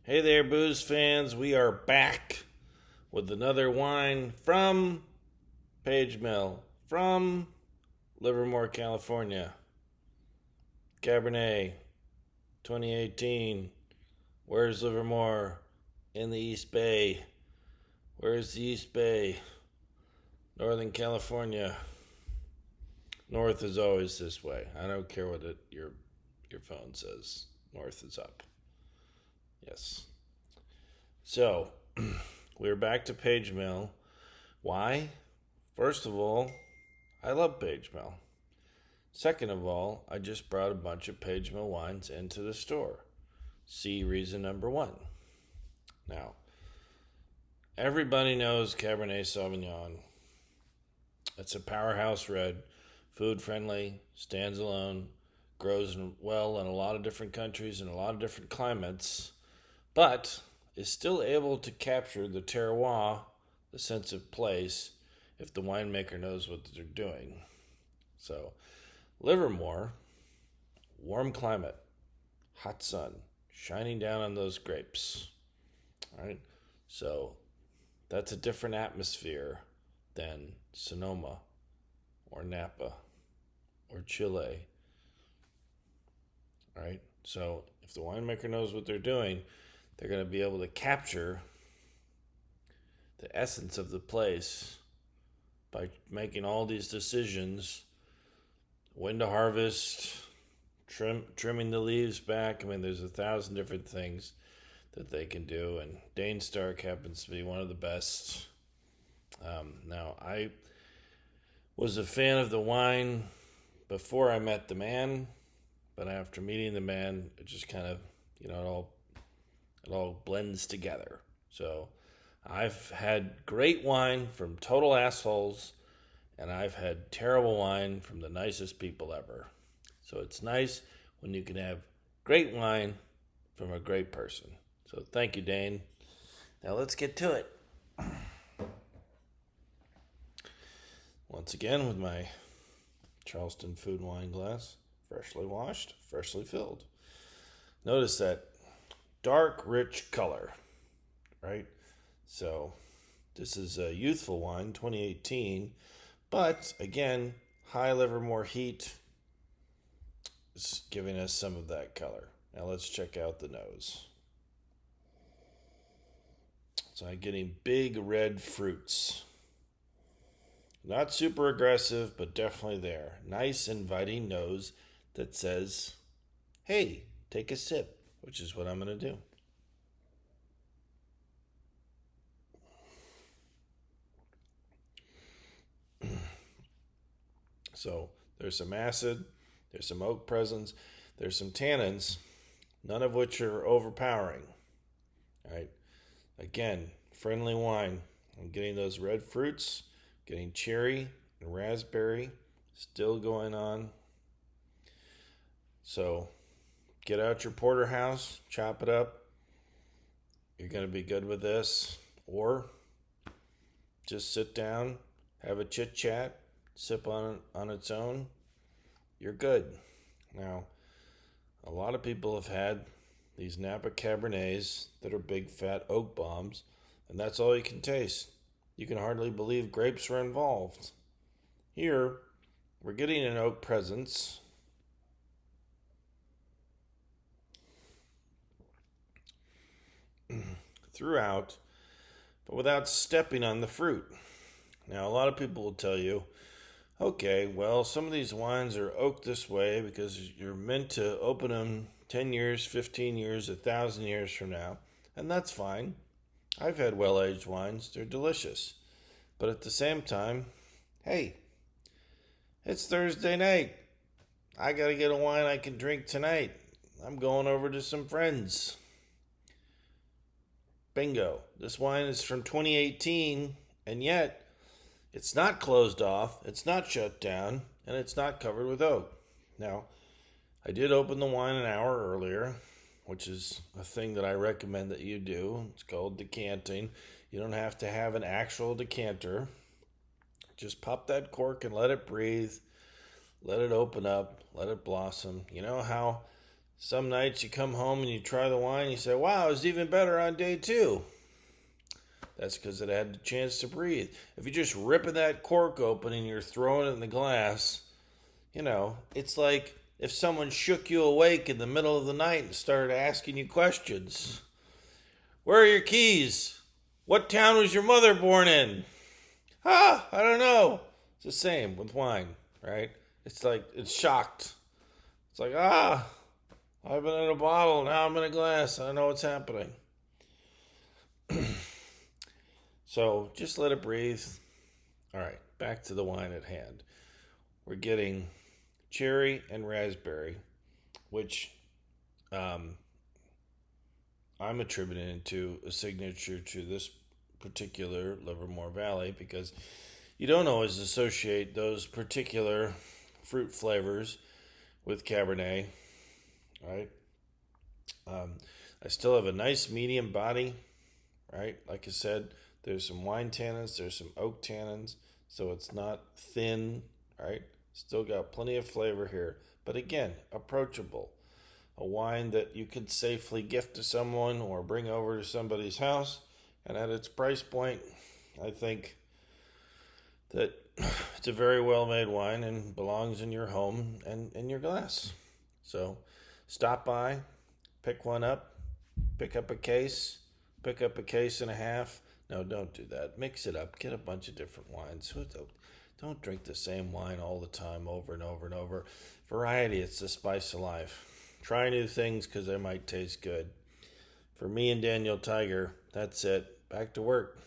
Hey there, booze fans. We are back with another wine from Page Mill, from Livermore, California. Cabernet 2018. Where's Livermore? In the East Bay. Where's the East Bay? Northern California. North is always this way. I don't care what your phone says. North is up. Yes. So, we're back to Page Mill. Why? First of all, I love Page Mill. Second of all, I just brought a bunch of Page Mill wines into the store. See reason number one. Now, everybody knows Cabernet Sauvignon. It's a powerhouse red, food friendly, stands alone, grows well in a lot of different countries and a lot of different climates, but is still able to capture the terroir, the sense of place, if the winemaker knows what they're doing. So, Livermore, warm climate, hot sun, shining down on those grapes. All right, so that's a different atmosphere than Sonoma or Napa or Chile. All right, so if the winemaker knows what they're doing, they're going to be able to capture the essence of the place by making all these decisions, when to harvest, trimming the leaves back. I mean, there's 1,000 different things that they can do, and Dane Stark happens to be one of the best. Now, I was a fan of the wine before I met the man, but after meeting the man, it just kind of, it all blends together. So I've had great wine from total assholes, and I've had terrible wine from the nicest people ever. So it's nice when you can have great wine from a great person. So thank you, Dane. Now let's get to it. Once again with my Charleston food wine glass, freshly washed, freshly filled. Notice that dark, rich color, right? So this is a youthful wine, 2018, but again, high Livermore heat is giving us some of that color. Now let's check out the nose. So I'm getting big red fruits. Not super aggressive, but definitely there. Nice, inviting nose that says, hey, take a sip, which is what I'm going to do. So there's some acid, there's some oak presence, there's some tannins, none of which are overpowering. All right. Again, friendly wine. I'm getting those red fruits, getting cherry and raspberry still going on. So get out your porterhouse, chop it up. You're going to be good with this. Or just sit down, have a chit chat, sip on its own. You're good. Now, a lot of people have had these Napa Cabernets that are big fat oak bombs, and that's all you can taste. You can hardly believe grapes are involved. Here, we're getting an oak presence. Throughout, but without stepping on the fruit. Now, a lot of people will tell you, okay, well, some of these wines are oaked this way because you're meant to open them 10 years, 15 years, 1,000 years from now, and that's fine. I've had well-aged wines. They're delicious. But at the same time, hey, it's Thursday night. I got to get a wine I can drink tonight. I'm going over to some friends. Bingo. This wine is from 2018, and yet it's not closed off, it's not shut down, and it's not covered with oak. Now, I did open the wine an hour earlier, which is a thing that I recommend that you do. It's called decanting. You don't have to have an actual decanter. Just pop that cork and let it breathe. Let it open up. Let it blossom. You know how Some nights you come home and you try the wine, you say, wow, it was even better on day 2. That's because it had the chance to breathe. If you're just ripping that cork open and you're throwing it in the glass, it's like if someone shook you awake in the middle of the night and started asking you questions. Where are your keys? What town was your mother born in? I don't know. It's the same with wine, right? It's like, it's shocked. It's like, I've been in a bottle, now I'm in a glass. I don't know what's happening. So just let it breathe. All right, back to the wine at hand. We're getting cherry and raspberry, which I'm attributing to a signature to this particular Livermore Valley, because you don't always associate those particular fruit flavors with Cabernet, right? I still have a nice medium body, right? Like I said, there's some wine tannins, there's some oak tannins, so it's not thin, right? Still got plenty of flavor here, but again, approachable. A wine that you could safely gift to someone or bring over to somebody's house, and at its price point, I think that it's a very well-made wine and belongs in your home and in your glass. So stop by, pick one up, pick up a case and a half. No, don't do that. Mix it up. Get a bunch of different wines. Don't drink the same wine all the time over and over and over. Variety, it's the spice of life. Try new things because they might taste good. For me and Daniel Tiger, that's it. Back to work.